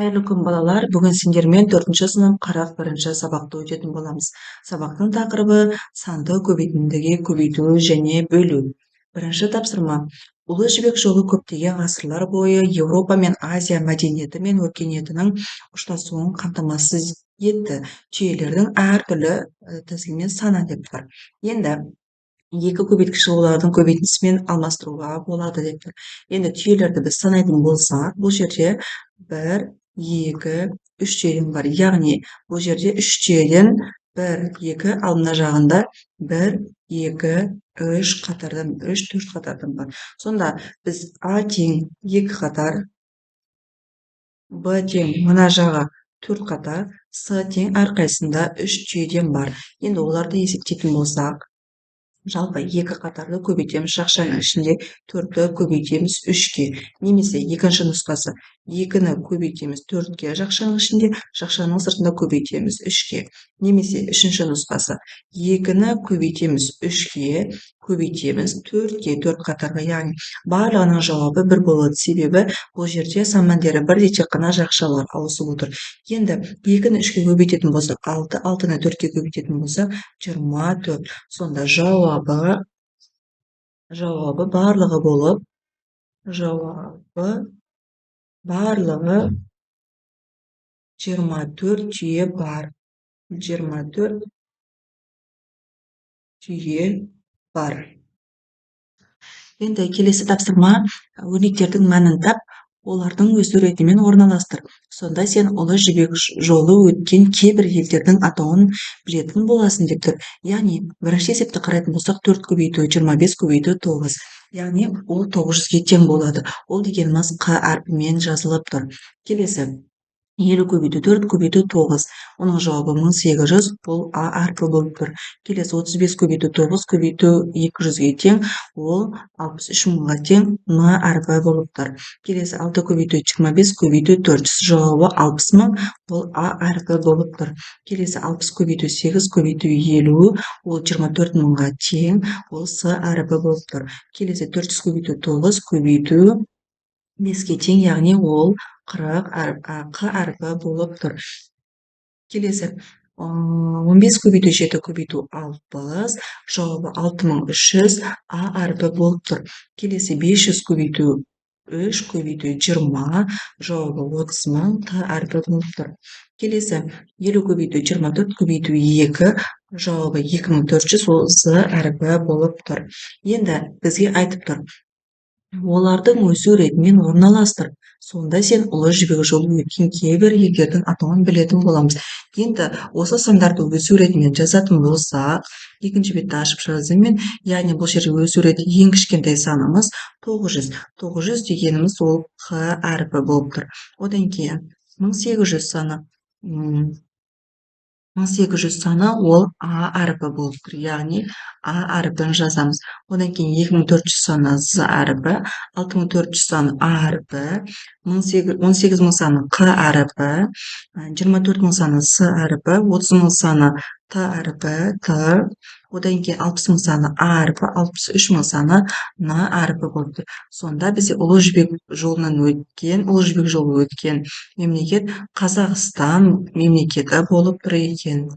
Қайырлы күн балалар, бүгін сендермен 4-ші сынып 41-ші сабақты өтетін боламыз. Сабақтың тақырыбы санды көбейтіндіге көбейту және бөлу. Бірінші тапсырма. Ұлы жібек жолы көптеген ғасырлар бойы Еуропа мен Азия мәдениеті мен өркениетінің ұштасуын қамтамасыз етті. Түйелердің әртүрлі тәсілмен сана деп тұр. Енді екі көбейткіш олардың көбейтіндісімен алмастыруға болады деп тұр. Енді түйелерді біз санайтын болсақ, бұл жерде 1, 2, 3 түйеден бар. Яғни бұл жерде 3 түйеден 1, 2, ал мына жағында 1, 2, 3 қатардан 3, 4 қатардан бар. Сонда біз А тең 2 қатар, Б тең мына жағы 4 қатар, С тең әрқайсында 3 түйеден бар. Енді оларды есептейтін болсақ, жалпы 2 қатарды көбейтеміз, жақшаның ішінде 4-ті көбейтеміз 3-ке. Немесе екінші нұсқасы 2-ні көбейтеміз 4-ке, жақшаның ішінде, жақшаның сыртында көбейтеміз 3-ке. Немесе үшінші нұсқасы 2-ні көбейтеміз 3-ке, көбейтеміз 4-ке, 4 қатарға. Яғни барлығының жауабы бір болады. Себебі бұл жерде сан мәндері бірдей, тек қана жақшалар ауысып отыр. Енді 2-ні 3-ке көбейтетін болсақ 6, 6-ны 4-ке көбейтетін болсақ 24. Сонда жауабы барлығы болып, барлығы 24 түйе бар. 24 түйе бар. Енді келесі тапсырма, өрнектердің мәнін тап, олардың өз суретімен орналастыр. Сонда сен ұлы жібек жолы өткен кейбір елдердің атауын білетін боласың деп тұр. Яғни бірінші есепті қарайтын болсақ 4 көбейту 25 көбейту 9. Яғни ол 900-ге тең болады. Ол дегеніміз Қ әрпімен жазылып тұр. Келесі 50 көбейту 4 көбейту 9. Оның жауабы 1800, бұл А әрпі болып тұр. Келесі 35 көбейту 9 көбейту 200-ге тең, ол 63 мыңға тең, Н әрпі болып тұр. Келесі 6 көбейту 25 көбейту 400, жауабы 60 мың, бұл А әрпі болып тұр. Келесі 60 көбейту 8 көбейту 50, ол 24 мыңға тең, ол С әрпі болып тұр. Келесі 400 көбейту 9 көбейту 5-ке тең, яғни ол 40 Қ әрпі болып тұр. Келесі 15 көбейту 7 көбейту 60, жауабы 6300, А әрпі болып тұр. Келесі 500 көбейту 3 көбейту 20, жауабы 30 мың, Т әрпі болып тұр. Келесі 50 көбейту 24 көбейту 2, жауабы 2400, ол З әрпі болып тұр. Енді бізге айтып тұр, олардың өз суретімен орналастыр. Сонда сен ұлы жібек жолы өткен кейбір елдердің атауын білетін боламыз. Енді осы сандарды өз суретімен жазатын болсақ, екінші бетті ашып жаздым. Яғни бұл жерде өз суреті ең кішкентай санымыз 900. 900 дегеніміз ол Қ әрпі болып тұр. Одан кейін 1800 саны. 1800 саны ол А әрпі болып тұр. Яғни А әрпін жазамыз. Одан кейін 2400 саны З әрпі, 6400 саны А әрпі, 18000 саны Қ әрпі, 24000 саны С әрпі, 30000 саны Т әрпі, Т, одан кейін 60000 саны А әрпі, 63000 саны Н әрпі болып тұр. Сонда бізде ұлы жібек жолы өткен мемлекет Қазақстан мемлекеті болып тұр екен.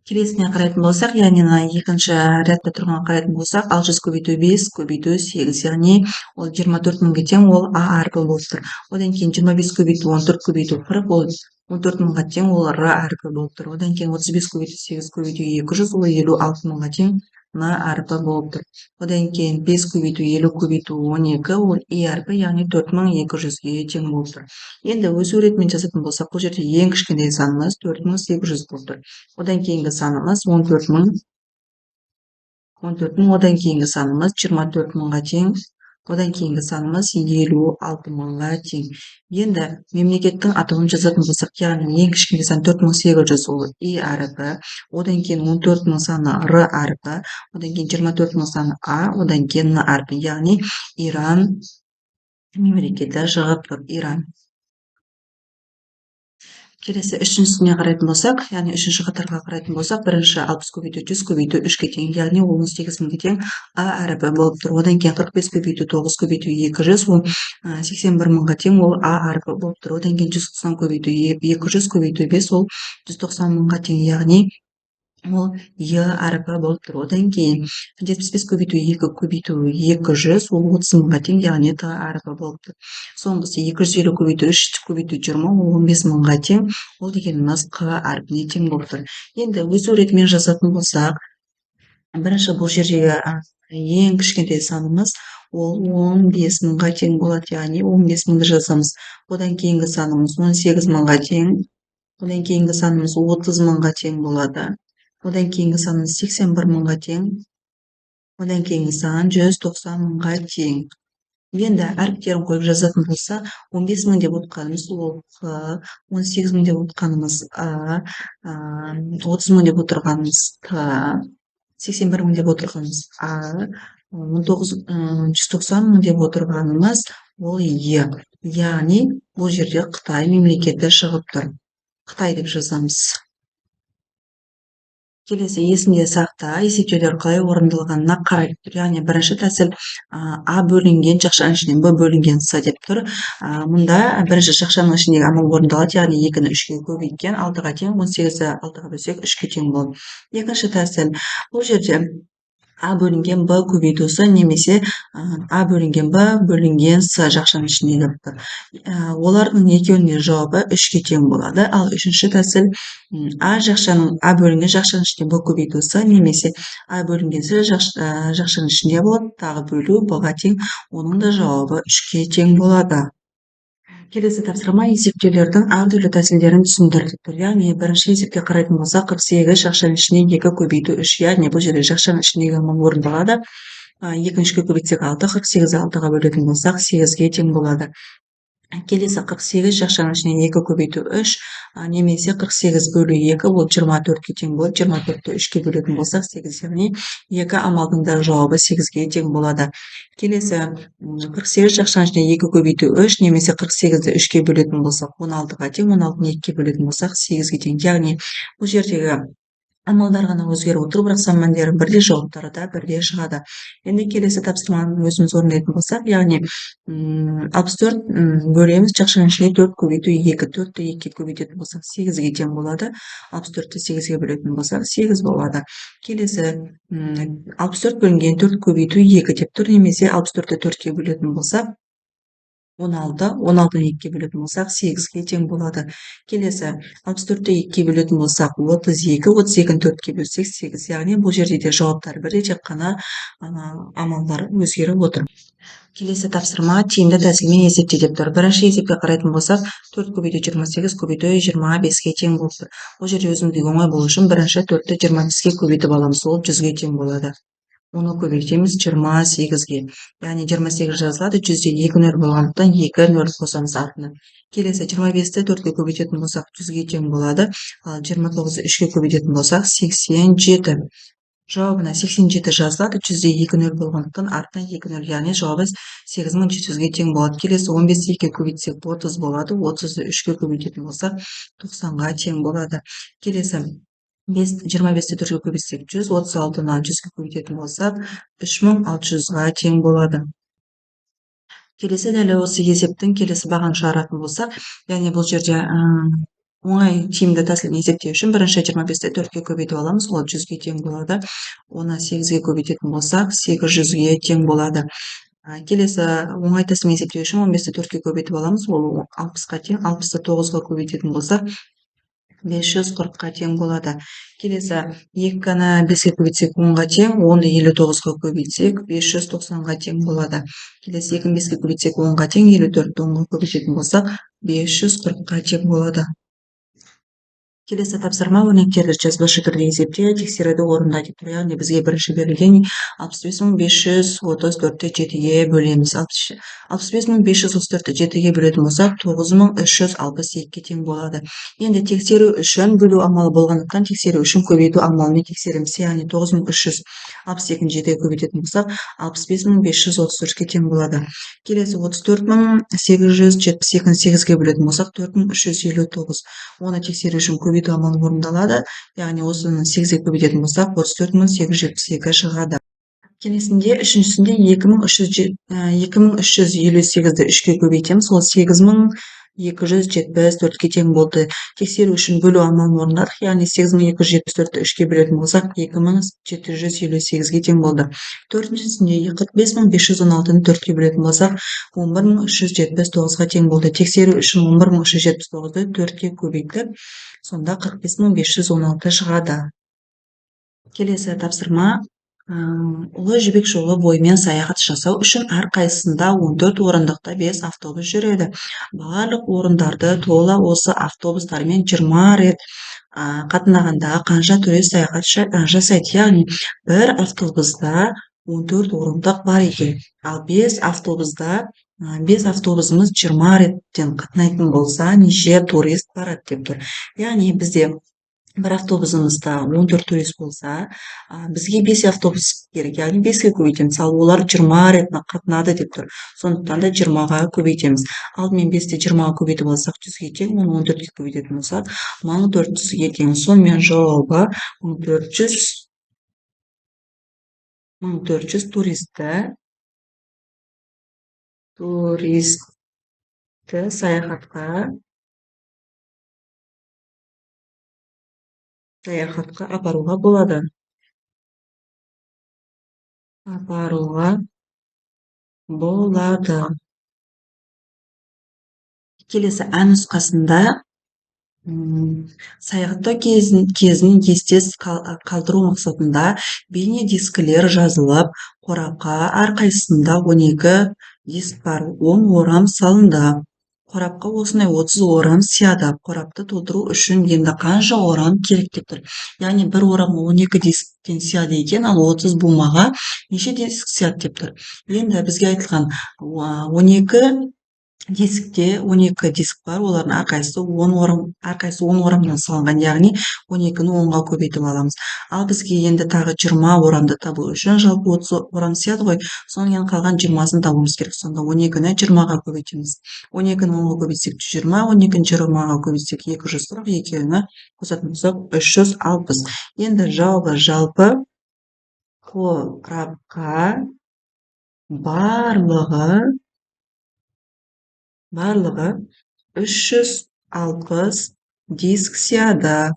Келесіне қарайтын болсақ, яғни екінші рядта тұрған қарайтын болсақ, 600 көбейту 5 көбейту 8, яғни ол 24 мыңға тең, ол А әрпі болып тұр. Одан кейін 25 көбейту 14 көбейту 40, ол 14 мыңға тең, ол Р әрпі болып тұр. Одан кейін 35 көбейту 8 көбейту 200, ол 56 мыңға тең, Н әрпі болып тұр. Одан кейін 5 көбейту 50 көбейту 12, ол И әрпі, яғни 4200-ге тең болып тұр. Енді өз суретімен жазатын болсақ, бұл жерде ең кішкентай санымыз 4800 болып тұр. Одан кейінгі санымыз 14 мың, одан кейінгі санымыз 24 мыңға тең, одан кейінгі санымыз 56 мыңға тең. Енді мемлекеттің атауын жазатын болсақ, яғни ең кішкентай сан 4800, ол И әрпі, одан кейін 14 мың саны Р әрпі, одан кейін 24 мың саны А, одан кейін Н әрпі, яғни Иран мемлекеті шығып тұр. Иран. Келесі үшіншісіне қарайтын болсақ, яғни үшінші қатарға қарайтын болсақ, бірінші 60 көбейту 100 көбейту 3-ке тең, яғни ол 18.000-ге тең а әріпі болып тұр. Одан кейін 45 көбейту 9 көбейту 200, ол 81.000-ға тең, ол а әріпі болып тұр. Одан кейін 190 көбейту 200 көбейту 5, ол 190.000-ға тең, яғни ол е әріпі болып тұр. Одан кейін 75 көбейту 2 көбейту 200, ол 30.000-ға тең, яғни т әріпі болып тұр. Соңғысы 250 көбейту 3 көбейту 20, ол 15.000-ға тең, ол дегеніміз қ әрпіне тең болып тұр. Енді өзу ретімен жазатын болсақ, бірінші бұл жердегі ең кішкентай санымыз ол 15.000-ға тең болады, яғни 15.000-ді жазамыз. Одан кейінгі санымыз 18.000-ға тең, одан кейінгі санымыз 30.000-ға тең болады. Одан кейінгі санымыз 81.000-ға тең, одан кейінгі сан 190.000-ға тең. Енді әріптерін қойып жазатын болса, 15.000 деп отқанымыз ол қ, 18.000 деп отқанымыз а, 30.000 деп отырғанымыз т, 81.000 деп отырғанымыз а, 190.000 деп отырғанымыз ол е. Яғни бұл жерде Қытай мемлекеті шығып тұр. Қытай деп жазамыз. Келесі есінде сақта, есептеулер қалай орындалғанына қарайды тұр. Яғни бірінші тәсіл а бөлінген жақшаның ішінен б бөлінген с деп тұр. Мұнда бірінші жақшаның ішіндегі амал орындалады, яғни 2-ні 3-ке көбейткен 6-ға тең, 18-ді 6-ға бөлсек 3-ке тең болады. Екінші тәсіл, бұл жерде а бөлінген б көбейту с немесе а бөлінген б бөлінген с жақшаның ішіне деп тұр. Олардың екеуінің жауабы 3-ке тең болады. Ал үшінші тәсіл, а бөлінген жақшаның ішінде б көбейту с немесе а бөлінген с жақшаның ішінде болады, тағы бөлу б-ға тең, оның да жауабы 3-ке тең болады. Келесі тапсырма есептеулердің әртүрлі тәсілдерін түсіндір деп тұр. Яғни бірінші есепке қарайтын болсақ, 48 жақшаның ішіне 2 көбейту 3, яғни бұл жерде жақшаның ішіндегі амал орындалады. 2-ні 3-ке көбейтсек 6, 48-ді 6-ға бөлетін болсақ 8-ге тең болады. Келесі 48 жақшаның ішіне 2 көбейту 3, немесе 48 бөлу 2, ол 24-ке тең болады. 24-ті 3-ке бөлетін болсақ 8, яғни екі амалдың да жауабы 8-ге тең болады. Келесі 48 жақшаның ішіне 2 көбейту 3, немесе 48-ді 3-ке бөлетін болсақ 16-ға тең, 16-ны 2-ке бөлетін болсақ 8-ге тең. Яғни бұл жердегі амалдар ғана өзгеріп отыр, бірақ сан мәндері бірде, жауаптары да бірде шығады. Енді келесі тапсырманы өзіміз орындайтын болсақ, яғни 64 бөлеміз жақшаның ішіне 4 көбейту 2, 4-ті 2-ке көбейтетін болсақ 8-ге тең болады. 64-ті 8-ге бөлетін болсақ 8 болады. Келесі 64 бөлінген 4 көбейту 2 деп тұр, немесе 64-ті 4-ке бөлетін болсақ 16, 16-ны 2-ке бөлетін болсақ 8-ге тең болады. Келесі 64-ті 2-ке бөлетін болсақ 32, 32-ні 4-ке бөлсек 8, яғни бұл жерде де жауаптар бірде, тек қана амалдар өзгеріп отыр. Келесі тапсырма тиімді тәсілмен есепте деп тұр. Бірінші есепке қарайтын болсақ, 4 көбейту 28 көбейту 25-ге тең болып тұр. Бұл жерде өзімізге оңай болу үшін бірінші 4-ті 25-ге көбейтіп аламыз, ол 100-ге тең болады. Оны көбейтеміз 28-ге. Яғни 28 жазылады, 100-де 2 нөл болғандықтан 2 нөл қосамыз артына. Келесі 25-ті 4-ке көбейтетін болсақ 100-ге тең болады. Ал 29-ды 3-ке көбейтетін болсақ 87. Жауабына 87 жазылады, 100-де 2 нөл болғандықтан артына 2 нөл, яғни жауабы 8700-ге тең болады. Келесі 15-ді 2-ке көбейтсек 30 болады, 30-ды 3-ке көбейтетін болсақ 90-ға тең болады. Келесі 25-ті 4-ке көбейтсек 100, 36-ны 100-ге көбейтетін болсақ 3600-ға тең болады. Келесі дәл осы есептің келесі бағын шығаратын болсақ, яғни бұл жерде оңай тиімді тәсілін есептеу үшін бірінші 25-ті 4-ке көбейтіп аламыз, ол 100-ге тең болады. Оны 8-ге көбейтетін болсақ 800-ге тең болады. Келесі оңай тәсілін есептеу үшін 15-ті 4-ке көбейтіп аламыз, ол 60-ға тең. 60-ты 9-ға көбейтетін болсақ 540-қа тең болады. Келесі 2-ні 5-ке көбейтсек 10-ға тең, 10-ды 59-ға көбейтсек 590-ға тең болады. Келесі 2-ні 5-ке көбейтсек 10-ға тең, 54-ді 10-ға көбейтетін болсақ 540-қа тең болады. Келесі тапсырма өрнектерді жазбаша түрде есепте, тексеруді орында деп тұр. Яғни бізге бірінші берілген 65.534-ті 7-ге бөлеміз. 65.534-ті 7-ге бөлетін болсақ, 9.362-ге тең болады. Енді тексеру үшін бөлу амалы болғандықтан, тексеру үшін көбейту амалымен тексереміз. Яғни 9.362-ні 7-ге көбейтетін болсақ, 65.534-ге тең болады. Келесі 34.872-ні 8-ге бөлетін болсақ, 4.359. Оны тексеру үшін көбейту амалы орындалады. Яғни осыны 8-ге көбейтетін болсақ, 34.872 шығады. Келесінде үшіншісінде 2358-ді 3-ге көбейтеміз. Ол 8274-ге тең болды. Тексеру үшін бөлу амалын орындадық. Яғни 8274-ді 3-ге бөлетін болсақ, 2758-ге тең болды. Төртіншісінде 45516-ны 4-ге бөлетін болсақ, 11379-ға тең болды. Тексеру үшін 11379-ды 4-ге көбейтіп, сонда 45516 шығады. Келесі тапсырма. Ұлы жібек жолы бойымен саяхат жасау үшін әрқайсысында 14 орындықта 5 автобус жүреді. Барлық орындарды тола осы автобустармен 20 рет қатынағанда қанша турист саяхат жасайды. Яғни бір автобуста 14 орындық бар екен. Ал 5 автобусымыз 20 реттен қатынайтын болса, неше турист барады деп тұр. Яғни бізде бір автобусымызда 14 турист болса, бізге 5 автобус керек, яғни 5-ге көбейтеміз. Ал олар 20 рет қатынады деп тұр. Сондықтан да 20-ға көбейтеміз. Алдымен 5-те 20-ға көбейтіп алсақ 100-ге тең, оны 14-ге көбейтетін болсақ 1400-ге тең. Сонымен жауабы 1400 туристі саяхатқа апаруға болады. Келесі А нұсқасында саяхаттау кезін есте қалдыру мақсатында бейне дискілер жазылып, қорапқа әрқайсысында 12 диск бар, 10 орам салынды. Қорапқа осындай 30 орам сияды. Қорапты толтыру үшін енді қанша орам керек деп тұр. Яғни бір орамға 12 дисктен сияды екен, ал 30 бумаға неше диск сияды деп тұр. Енді бізге айтылған 12 дискте 12 диск бар, олардың әрқайсысы 10 орамнан салынған, яғни 12-ні 10-ға көбейтіп аламыз. Ал бізге енді тағы 20 орамды табу үшін жалпы 30 орам сияды ғой, соның қалған 20-сын табуымыз керек. Сонда 12-ні 20-ға көбейтеміз. 12-ні 10-ға көбейтсек 120, 12-ні 20-ға көбейтсек 240, екеуіне қосатын болсақ 360. Енді жауабы жалпы қорапқа барлығы 360 диск сияды.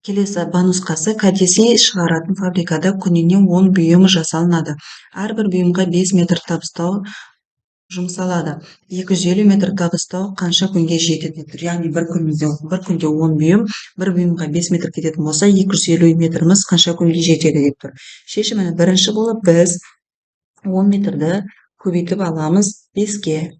Келесі Б нұсқасы. Кәдесый шығаратын фабрикада күніне 10 бұйым жасалынады. Әрбір бұйымға 5 метр табыстау жұмсалады. 250 метр табыстау қанша күнге жетеді? Яғни бір күнде 10 бұйым, бір бұйымға 5 метр кететін болса, 250 метріміз қанша күнге жетеді деп тұр. Шешімі бірінші болып біз 10 метрді көбейтіп аламыз 5-ге.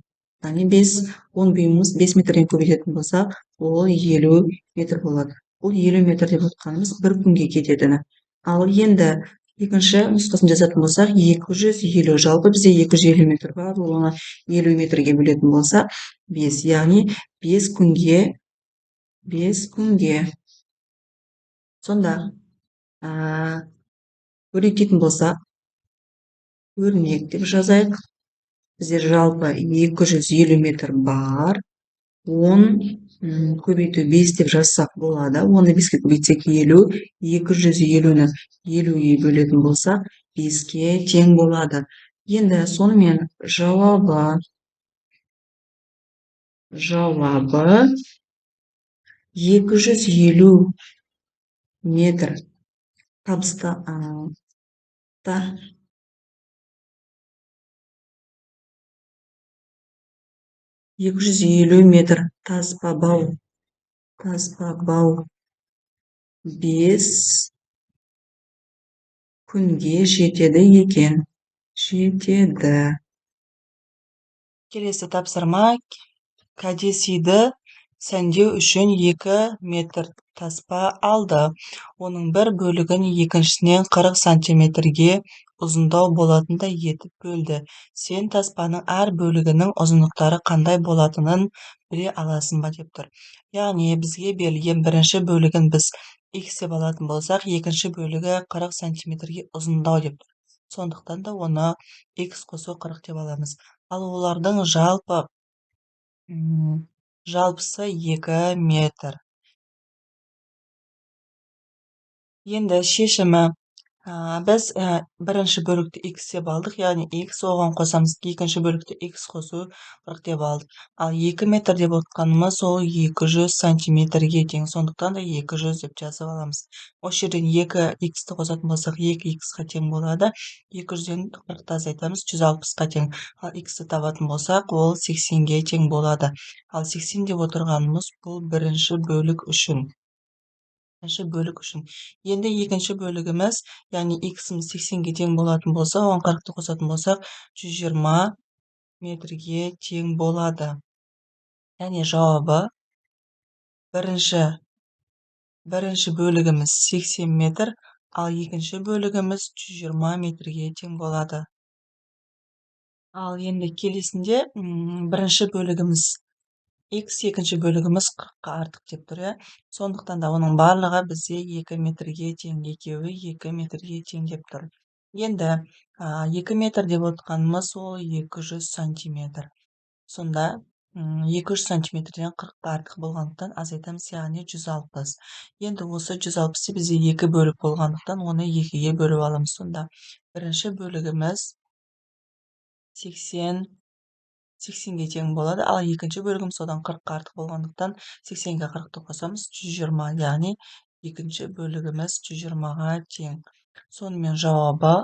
Яғни 10 бұйымымыз 5 метрден көбейтетін болса, ол 50 метр болады. Бұл 50 метр деп отқанымыз бір күнге кетедіні. Ал енді екінші нұсқасын жазатын болсақ, 250, жалпы бізде 250 метр бар, оны 50 метрге бөлетін болса, 5, яғни 5 күнге. Сонда өрнектейтін болса, өрнек деп жазайық. Бізде жалпы 250 метр бар. 10 көбейту 5 деп жазсақ болады. Оны 5-ге көбейтсек 50, 250-ні 50-ге бөлетін болсақ 5-ге тең болады. Енді сонымен жауабы 250 метр табыста 250 метр таспа бау 5 күнге жетеді екен. Келесі тапсырма. кәдесыйды сәндеу үшін 2 метр таспа алды. Оның бір бөлігін екіншісінен 40 сантиметрге ұзындау болатындай етіп бөлді. Сен таспаның әр бөлігінің ұзындықтары қандай болатынын біле аласың ба деп тұр. Яғни бізге берілген бірінші бөлігін біз x деп алатын болсақ, екінші бөлігі 40 сантиметрге ұзындау деп тұр. Сондықтан да оны x қосу 40 деп аламыз. Ал олардың жалпысы 2 метр. Енді шешімі біз бірінші бөлікті x деп алдық, яғни x оған қосамыз, екінші бөлікті x қосу 40 деп алдық. Ал 2 метр деп отқанымыз ол 200 сантиметрге тең, сондықтан да 200 деп жазып аламыз. Осы жерден 2x-ті қосатын болсақ, 2x-қа тең болады. 200-ден 40-ты азайтамыз, 160-қа тең. Ал x-ті табатын болсақ, ол 80-ге тең болады. Ал 80 деп отырғанымыз бұл бірінші бөлік үшін. Енді екінші бөлігіміз, яғни x-іміз 80-ге тең болатын болса, оған 40-ты қосатын болсақ, 120 метрге тең болады. Яғни жауабы бірінші бөлігіміз 80 метр, ал екінші бөлігіміз 120 метрге тең болады. Ал енді келесінде бірінші бөлігіміз x, екінші бөлігіміз 40-қа артық деп тұр. Сондықтан да оның барлығы бізде 2 метрге тең, екеуі 2 метрге тең деп тұр. Енді 2 метр деп отқанымыз ол 200 сантиметр. Сонда 200 сантиметрден 40-қа артық болғандықтан азайтамыз, яғни 160. Енді осы 160-ы бізде 2 бөлік болғандықтан оны 2-ге бөліп аламыз. Сонда бірінші бөлігіміз 80-ге тең болады, ал екінші бөлігіміз одан 40-қа артық болғандықтан 80-ге 40-ты қосамыз, 120, яғни екінші бөлігіміз 120-ға тең. Сонымен жауабы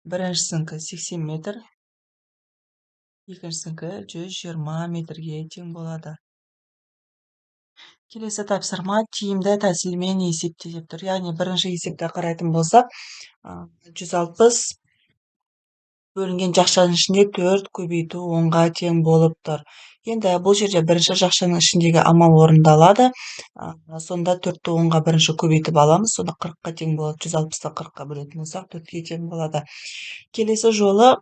біріншісінікі 80 метр, екіншісінікі 120 метрге тең болады. Келесі тапсырма тиімді тәсілмен есепте деп тұр. Яғни бірінші есепті қарайтын болсақ, 160 бөлінген жақшаның ішінде 4 көбейту 10-ға тең болып тұр. Енді бұл жерде бірінші жақшаның ішіндегі амал орындалады. Сонда 4-ті 10-ға бірінші көбейтіп аламыз. Сонда 40-қа тең болады. 160-ты 40-қа бөлетін болсақ, 4-ге тең болады. Келесі жолы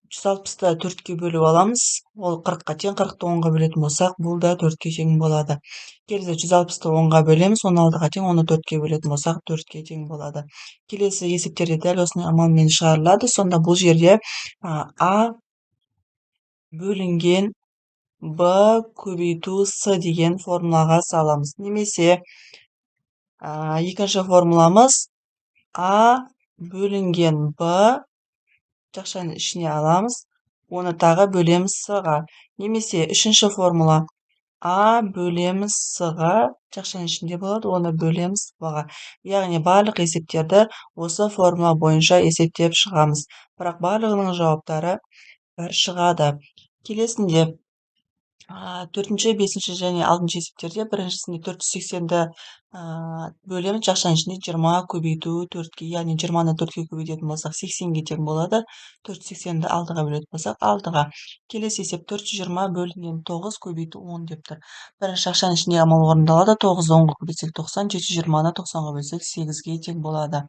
160-ты 4-ке бөліп аламыз. Ол 40-қа тең, 40-ты 10-ға бөлетін болсақ, бұл да 4-ке тең болады. Келесі 160-ты 10-ға бөлеміз, 16-ға тең, оны 4-ке бөлетін болсақ, 4-ке тең болады. Келесі есептерде дәл осындай амалмен шығарылады. Сонда бұл жерде А бөлінген Б көбейту С деген формулаға саламыз. Немесе екінші формуламыз А бөлінген Б жақшаның ішіне аламыз, оны тағы бөлеміз С-ға. Немесе үшінші формула А бөлеміз С-ға жақшаның ішінде болады, оны бөлеміз Б-ға. Яғни барлық есептерді осы формула бойынша есептеп шығамыз. Бірақ барлығының жауаптары бір шығады. Келесінде 4-ші, 5-ші және 6-ші есептерде біріншісінде 480-ді бөлеміз, жақшаның ішінде 20 көбейту 4-ке, яғни 20-ны 4-ке көбейтетін болсақ 80-ге тең болады. 480-ді 6-ға бөлетін болсақ 6-ға. Келесі есеп 420 бөлінген 9 көбейту 10 деп тұр. Бірінші жақшаның ішінде амал орындалады. 9-ды 10-ға көбейтсек 90, 720-ны 90-ға бөлсек 8-ге тең болады.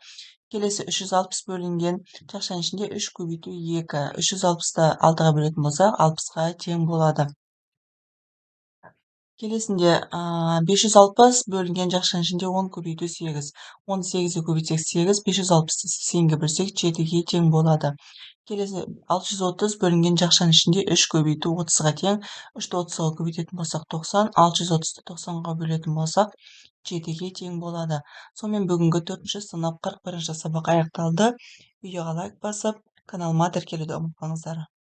Келесі 360 бөлінген жақшаның ішінде 3 көбейту 2. 360-ды 6-ға бөлетін болсақ 60-ға тең болады. Келесінде 560 бөлінген жақшаның ішінде 10 көбейту 8. 10 8-ге көбейтсек 8, 560-ты 80-ге бөлсек 7-ге тең болады. Келесі 630 бөлінген жақшаның ішінде 3 көбейту 30-ға тең. 3-ті 30-ға көбейтетін болсақ 90, 630-ты 90-ға бөлетін болсақ 7-ге тең болады. Сонымен бүгінгі 4-ші сынып 41-ші сабақ аяқталды. Видеоға лайк басып, каналыма тіркелуді ұмытпаңыздар.